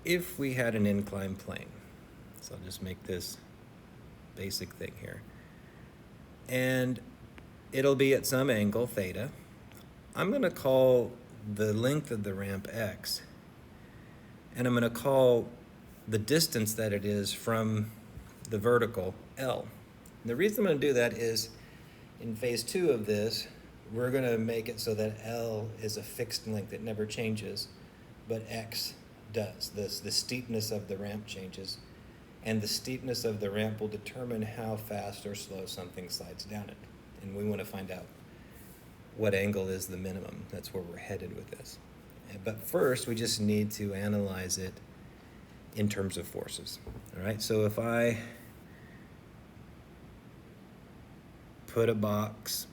if we had an inclined plane, so I'll just make this basic thing here, and it'll be at some angle, theta. I'm going to call the length of the ramp x, and I'm going to call the distance that it is from the vertical L. And the reason I'm going to do that is in phase 2 of this, we're going to make it so that L is a fixed length. It never changes, but x does. The steepness of the ramp changes, and the steepness of the ramp will determine how fast or slow something slides down it. And we want to find out what angle is the minimum. That's where we're headed with this. But first, we just need to analyze it in terms of forces. All right, so if I put a box,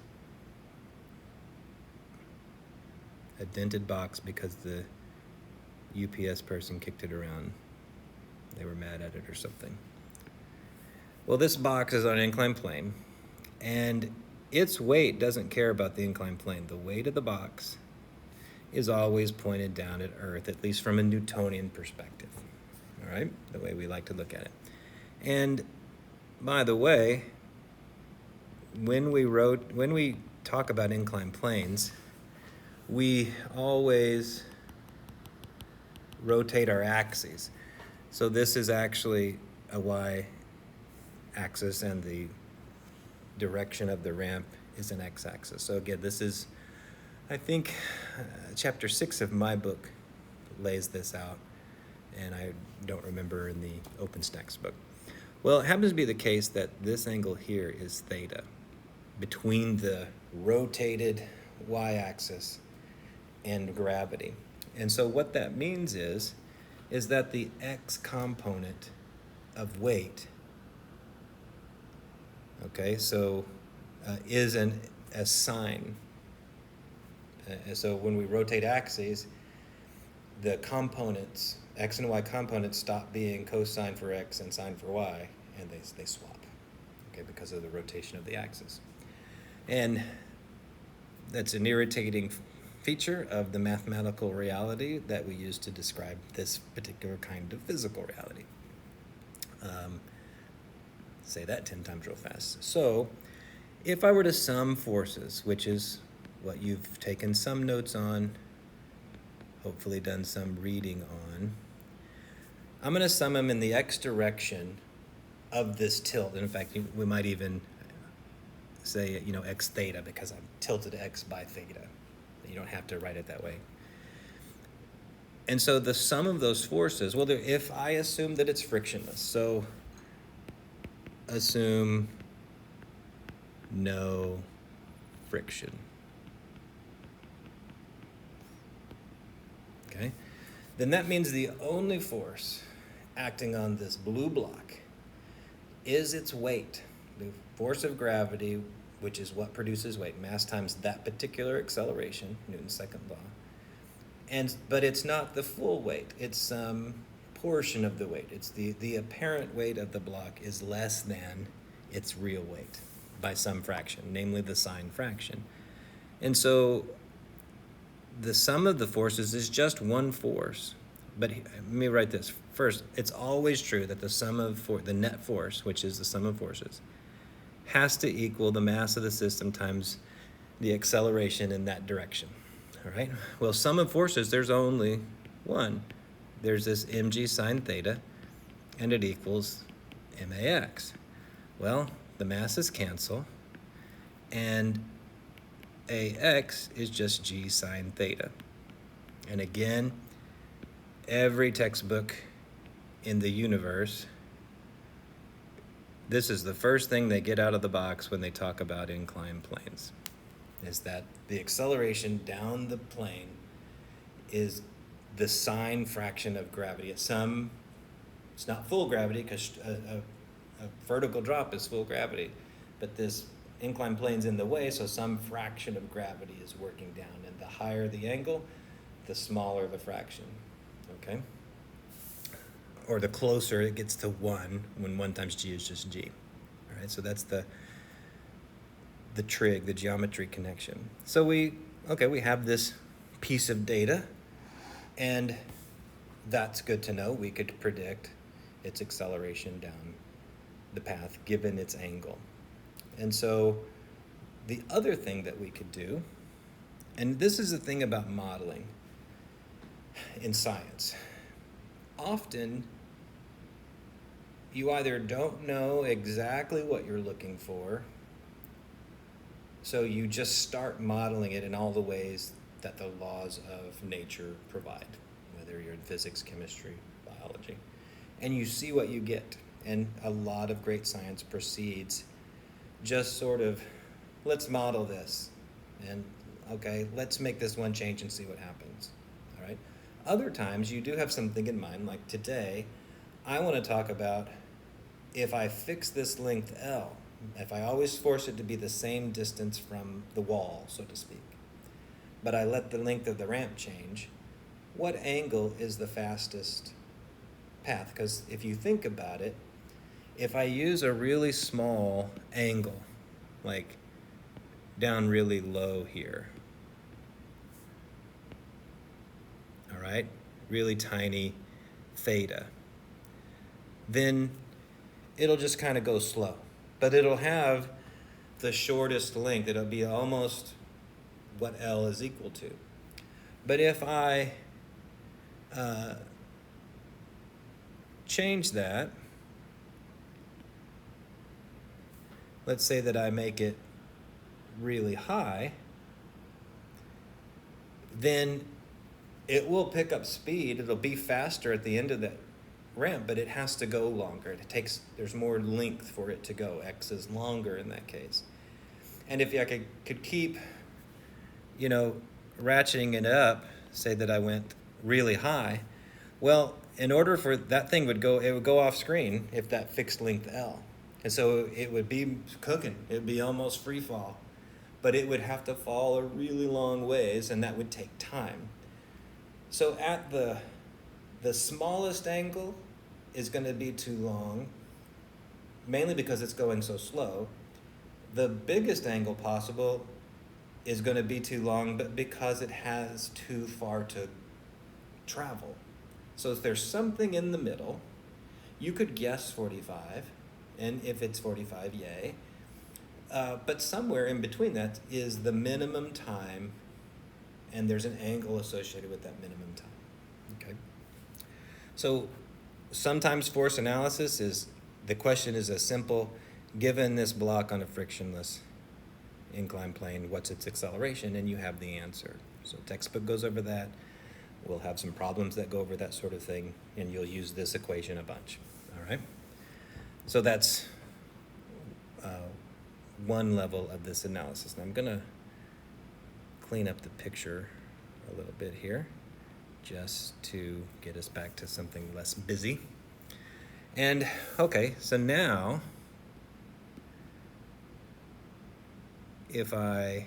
a dented box because the UPS person kicked it around, they were mad at it or something. Well, this box is on an inclined plane, and its weight doesn't care about the inclined plane. The weight of the box is always pointed down at Earth, at least from a Newtonian perspective. All right, the way we like to look at it. And by the way, when we talk about inclined planes, we always rotate our axes. So this is actually a y-axis, and the direction of the ramp is an x-axis. So again, this is, I think, chapter 6 of my book lays this out, and I don't remember in the OpenStax book. Well, it happens to be the case that this angle here is theta, between the rotated y-axis and gravity. And so what that means is that the x component of weight, okay, so is a sine. So when we rotate axes, the components, x and y components, stop being cosine for x and sine for y, and they swap, okay, because of the rotation of the axis. And that's an irritating feature of the mathematical reality that we use to describe this particular kind of physical reality. Say that 10 times real fast. So if I were to sum forces, which is what you've taken some notes on, hopefully done some reading on, I'm going to sum them in the x direction of this tilt. And in fact, we might even say, x theta, because I'm tilted x by theta. You don't have to write it that way. And so the sum of those forces, well, if I assume that it's frictionless, so assume no friction. Okay? Then that means the only force acting on this blue block is its weight. The force of gravity, which is what produces weight, mass times that particular acceleration, Newton's second law. But it's not the full weight. It's some portion of the weight. It's the apparent weight of the block is less than its real weight by some fraction, namely the sine fraction. And so the sum of the forces is just one force. But let me write this. First, it's always true that the sum of the net force, which is the sum of forces, has to equal the mass of the system times the acceleration in that direction. All right? Well, sum of forces, there's only one. There's this mg sine theta, and it equals max. Well, the masses cancel, and ax is just g sine theta. And again, every textbook in the universe, this is the first thing they get out of the box when they talk about inclined planes, is that the acceleration down the plane is the sine fraction of gravity. It's not full gravity, because a vertical drop is full gravity, but this inclined plane's in the way, so some fraction of gravity is working down, and the higher the angle, the smaller the fraction, okay? Or the closer it gets to 1, when 1 times g is just g. All right, so that's the trig, the geometry connection. So we have this piece of data, and that's good to know. We could predict its acceleration down the path given its angle. And so the other thing that we could do, and this is the thing about modeling in science, often you either don't know exactly what you're looking for, so you just start modeling it in all the ways that the laws of nature provide, whether you're in physics, chemistry, biology, and you see what you get. And a lot of great science proceeds just sort of, let's model this, and okay, let's make this one change and see what happens. All right. Other times you do have something in mind, like today, I want to talk about if I fix this length L, if I always force it to be the same distance from the wall, so to speak, but I let the length of the ramp change, what angle is the fastest path? Because if you think about it, if I use a really small angle, like down really low here, all right, really tiny theta, then it'll just kind of go slow. But it'll have the shortest length. It'll be almost what L is equal to. But if I change that, let's say that I make it really high, then it will pick up speed. It'll be faster at the end of that ramp, but it has to go longer. There's more length for it to go. X is longer in that case. And if I could keep, ratcheting it up, say that I went really high, well, in order for that thing it would go off screen if that fixed length L. And so it would be cooking. It would be almost free fall. But it would have to fall a really long ways, and that would take time. So at the smallest angle is going to be too long, mainly because it's going so slow. The biggest angle possible is going to be too long, but because it has too far to travel. So if there's something in the middle, you could guess 45, and if it's 45, yay. But somewhere in between that is the minimum time, and there's an angle associated with that minimum time. Okay. So sometimes force analysis the question is as simple, given this block on a frictionless inclined plane, what's its acceleration? And you have the answer. So textbook goes over that. We'll have some problems that go over that sort of thing, and you'll use this equation a bunch. All right? So that's one level of this analysis. Now I'm going to clean up the picture a little bit here just to get us back to something less busy. And okay, so now if I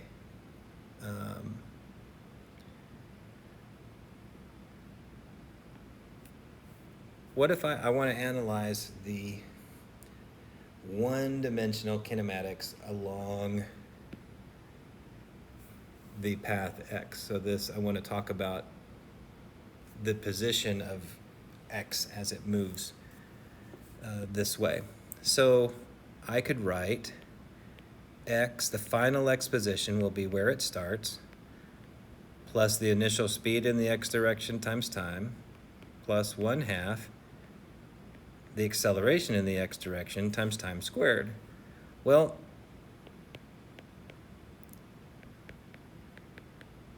what if I want to analyze the one-dimensional kinematics along the path X? So I want to talk about the position of X as it moves this way. So I could write X, the final X position will be where it starts, plus the initial speed in the X direction times time, plus 1/2 the acceleration in the X direction times time squared. Well,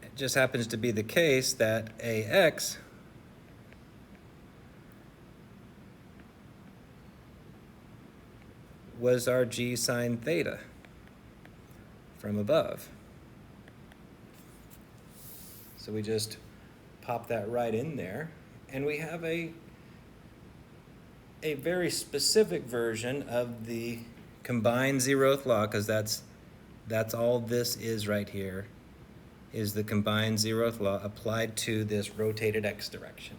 it just happens to be the case that AX was our G sine theta from above. So we just pop that right in there, and we have a very specific version of the combined zeroth law, because that's all this is right here, is the combined zeroth law applied to this rotated X direction.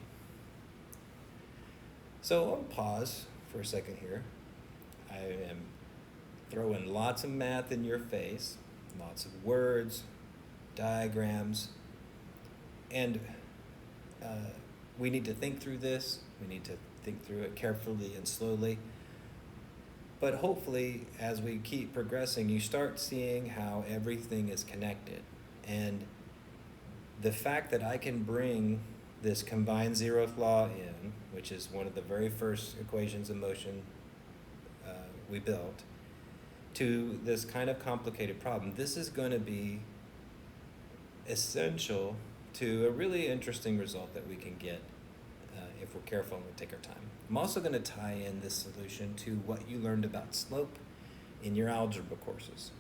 So I'll pause for a second here. I am throwing lots of math in your face, lots of words, diagrams, and we need to think through this. We need to think through it carefully and slowly. But hopefully, as we keep progressing, you start seeing how everything is connected. And the fact that I can bring this combined zeroth law in, which is one of the very first equations of motion we built, to this kind of complicated problem, this is going to be essential to a really interesting result that we can get if we're careful and we take our time. I'm also going to tie in this solution to what you learned about slope in your algebra courses.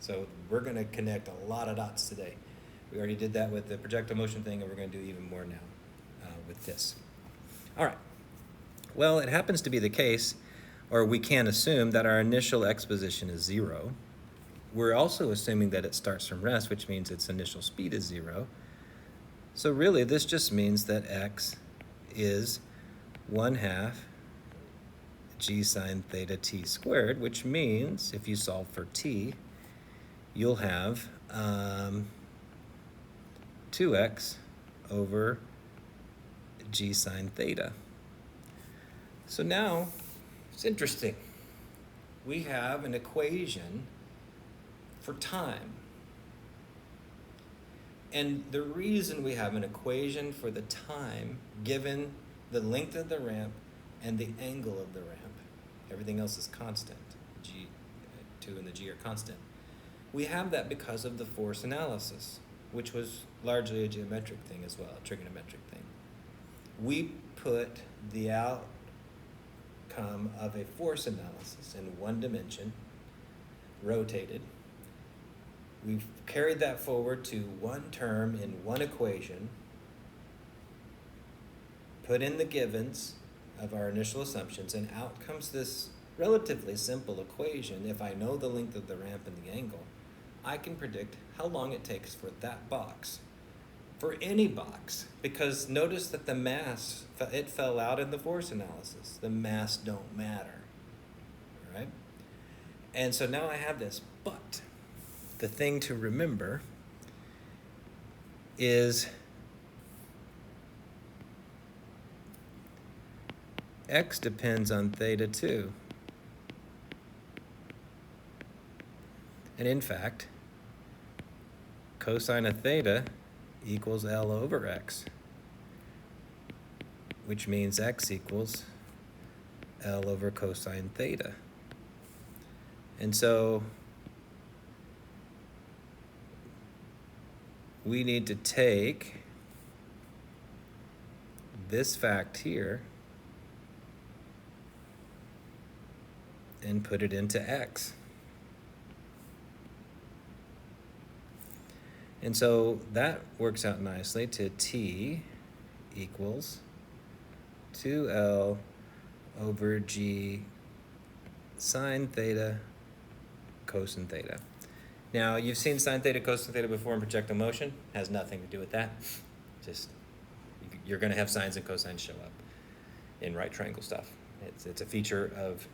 So we're going to connect a lot of dots today. We already did that with the projectile motion thing, and we're going to do even more now with this. All right. Well, it happens to be the case, or we can assume, that our initial x position is 0. We're also assuming that it starts from rest, which means its initial speed is 0. So really, this just means that x is 1/2 g sine theta t squared, which means if you solve for t, you'll have 2x over g sine theta. So now, it's interesting. We have an equation for time. And the reason we have an equation for the time, given the length of the ramp and the angle of the ramp, everything else is constant, G2 and the G are constant. We have that because of the force analysis, which was largely a geometric thing as well, a trigonometric thing. We put the outcome of a force analysis in one dimension, rotated. We've carried that forward to one term in one equation, put in the givens of our initial assumptions, and out comes this relatively simple equation. If I know the length of the ramp and the angle, I can predict how long it takes for that box, for any box, because notice that the mass, it fell out in the force analysis. The mass don't matter, all right? And so now I have this, but the thing to remember is x depends on theta too. And in fact, cosine of theta equals L over x, which means x equals L over cosine theta. And so we need to take this fact here and put it into x. And so that works out nicely to t equals 2L over g sine theta cosine theta. Now, you've seen sine theta, cosine theta before in projectile motion. Has nothing to do with that. Just, you're going to have sines and cosines show up in right triangle stuff. It's a feature of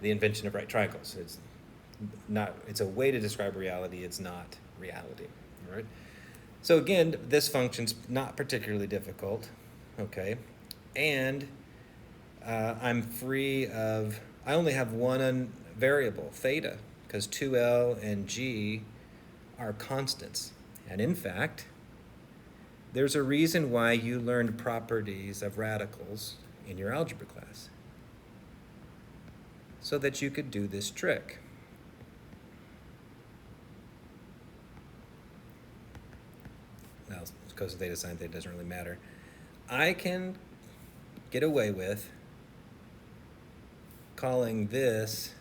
the invention of right triangles. It's a way to describe reality. It's not reality, all right? So again, this function's not particularly difficult, okay? And I'm free of, I only have one variable, theta, because 2L and G are constants. And in fact, there's a reason why you learned properties of radicals in your algebra class, so that you could do this trick. Well, cosine theta, sine theta doesn't really matter. I can get away with calling this,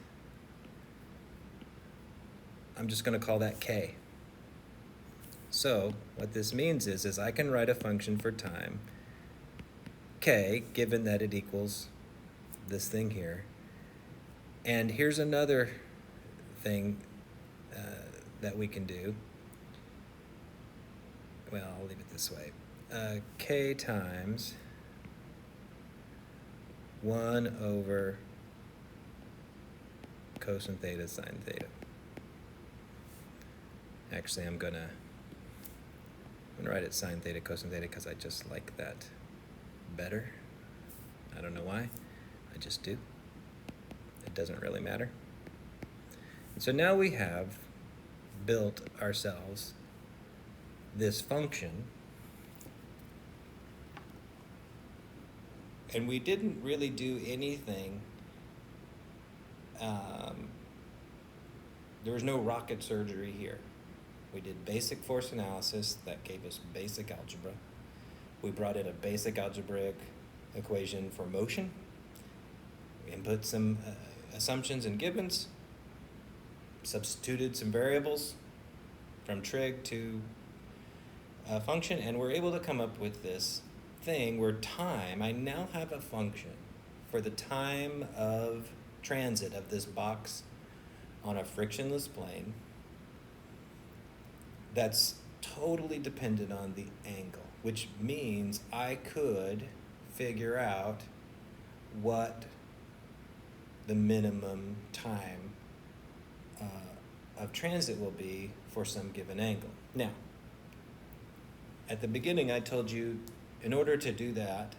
I'm just going to call that k. So what this means is I can write a function for time, k, given that it equals this thing here. And here's another thing that we can do. Well, I'll leave it this way. K times 1 over cosine theta sine theta. Actually, I'm going to I'm gonna write it sine theta cosine theta because I just like that better. I don't know why, I just do. It doesn't really matter. And so now we have built ourselves this function, and we didn't really do anything. There was no rocket surgery here. We did basic force analysis that gave us basic algebra. We brought in a basic algebraic equation for motion, input some assumptions and givens, substituted some variables from trig to a function, and we're able to come up with this thing where time, I now have a function for the time of transit of this box on a frictionless plane that's totally dependent on the angle, which means I could figure out what the minimum time of transit will be for some given angle. Now, at the beginning I told you in order to do that,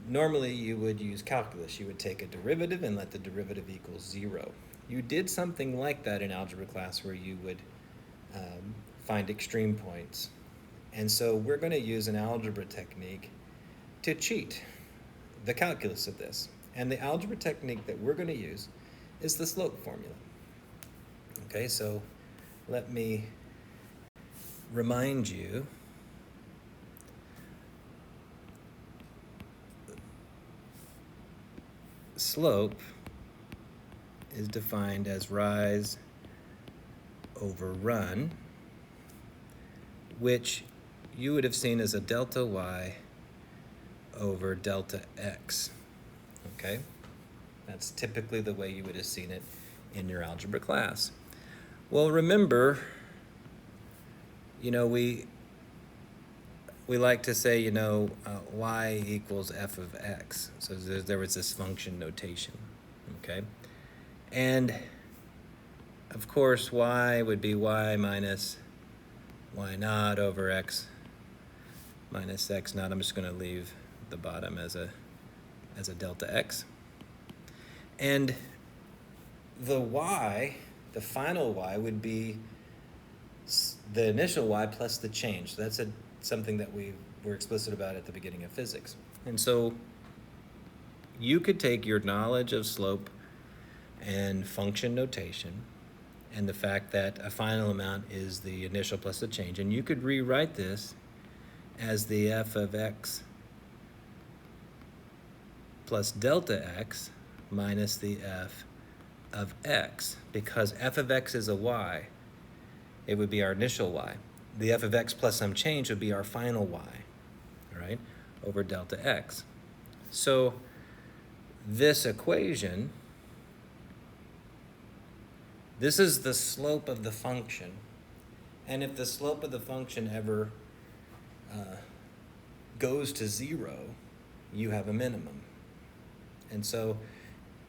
normally you would use calculus. You would take a derivative and let the derivative equal 0. You did something like that in algebra class where you would find extreme points. And so we're going to use an algebra technique to cheat the calculus of this. And the algebra technique that we're going to use is the slope formula. Okay, so let me remind you slope is defined as rise over run, which you would have seen as a delta y over delta x. Okay, that's typically the way you would have seen it in your algebra class. Well, remember, we like to say, y equals f of x. So there was this function notation, okay? And of course, y would be y minus y naught over x minus x naught. I'm just going to leave the bottom as a delta x. And the y, the final y, would be the initial y plus the change. So that's something that we were explicit about at the beginning of physics. And so you could take your knowledge of slope and function notation and the fact that a final amount is the initial plus the change, and you could rewrite this as the f of x plus delta x minus the f of x, because f of x is a y. It would be our initial y. The f of x plus some change would be our final y, all right, over delta x. So this equation, this is the slope of the function. And if the slope of the function ever goes to 0, you have a minimum. And so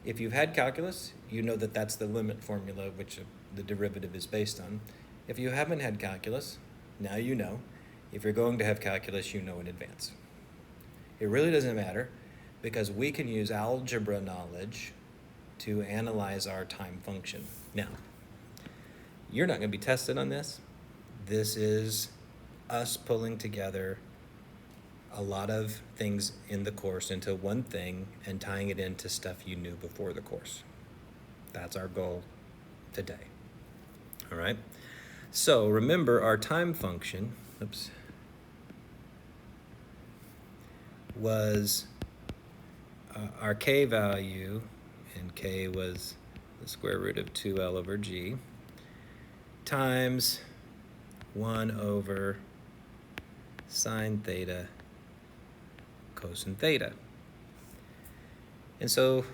if you've had calculus, you know that that's the limit formula which the derivative is based on. If you haven't had calculus, now you know. If you're going to have calculus, you know in advance. It really doesn't matter because we can use algebra knowledge to analyze our time function. Now, you're not going to be tested on this. This is us pulling together a lot of things in the course into one thing and tying it into stuff you knew before the course. That's our goal today. All right? So remember our time function, was our k value, and k was the square root of 2L over G, times 1 over sine theta cosine theta. And so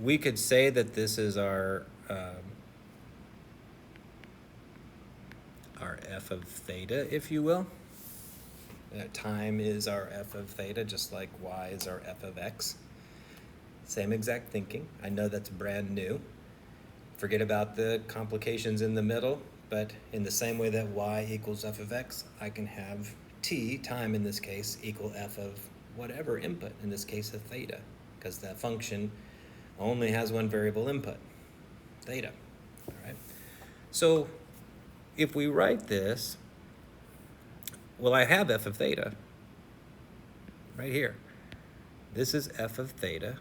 we could say that this is our f of theta, if you will. Time is our f of theta, just like y is our f of x. Same exact thinking. I know that's brand new. Forget about the complications in the middle. but in the same way that y equals f of x, I can have t, time in this case, equal f of whatever input, in this case of theta, because that function only has one variable input, theta. All right. So if we write this, well, I have f of theta right here. This is f of theta,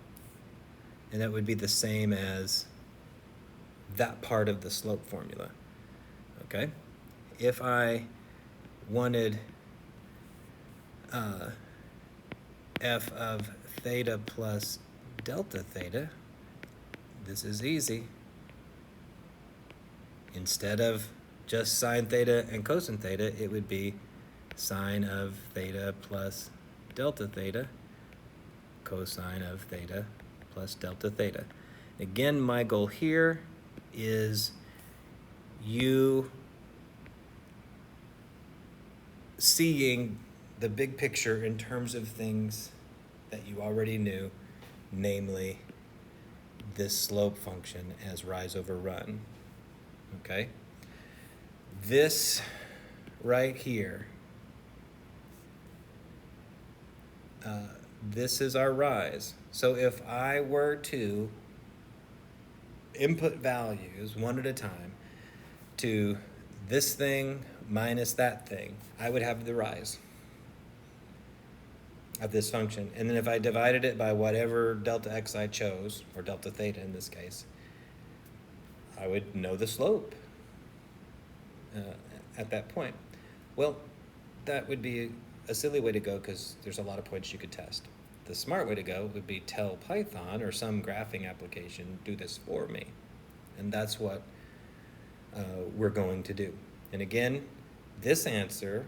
and that would be the same as that part of the slope formula. Okay? If I wanted f of theta plus delta theta, this is easy. Instead of just sine theta and cosine theta, it would be sine of theta plus delta theta, cosine of theta plus delta theta. Again, my goal here is you seeing the big picture in terms of things that you already knew, namely this slope function as rise over run. Okay? This right here, this is our rise. So if I were to input values one at a time to this thing minus that thing, I would have the rise of this function. And then if I divided it by whatever delta x I chose, or delta theta in this case, I would know the slope at that point. Well, that would be a silly way to go because there's a lot of points you could test. The smart way to go would be tell Python or some graphing application, do this for me. And that's what we're going to do. And again, this answer,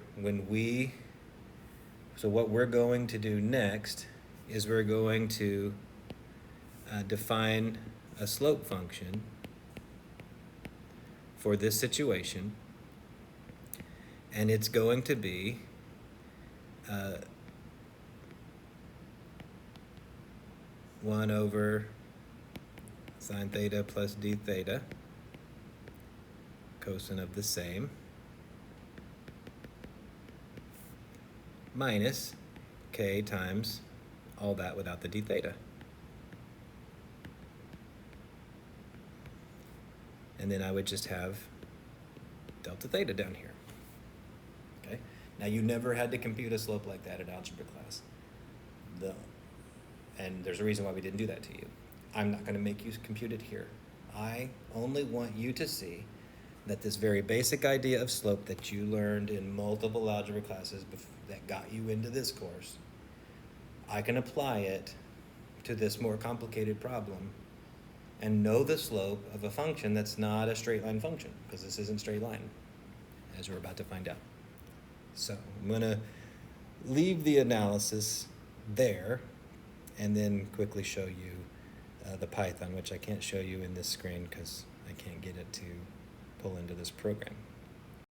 so what we're going to do next is we're going to define a slope function for this situation, and it's going to be 1 over sine theta plus d theta, cosine of the same, minus k times all that without the d theta. And then I would just have delta theta down here. Okay? Now you never had to compute a slope like that in algebra class. And there's a reason why we didn't do that to you. I'm not going to make you compute it here. I only want you to see that this very basic idea of slope that you learned in multiple algebra classes that got you into this course, I can apply it to this more complicated problem and know the slope of a function that's not a straight line function, because this isn't straight line, as we're about to find out. So I'm going to leave the analysis there and then quickly show you the Python, which I can't show you in this screen because I can't get it to pull into this program.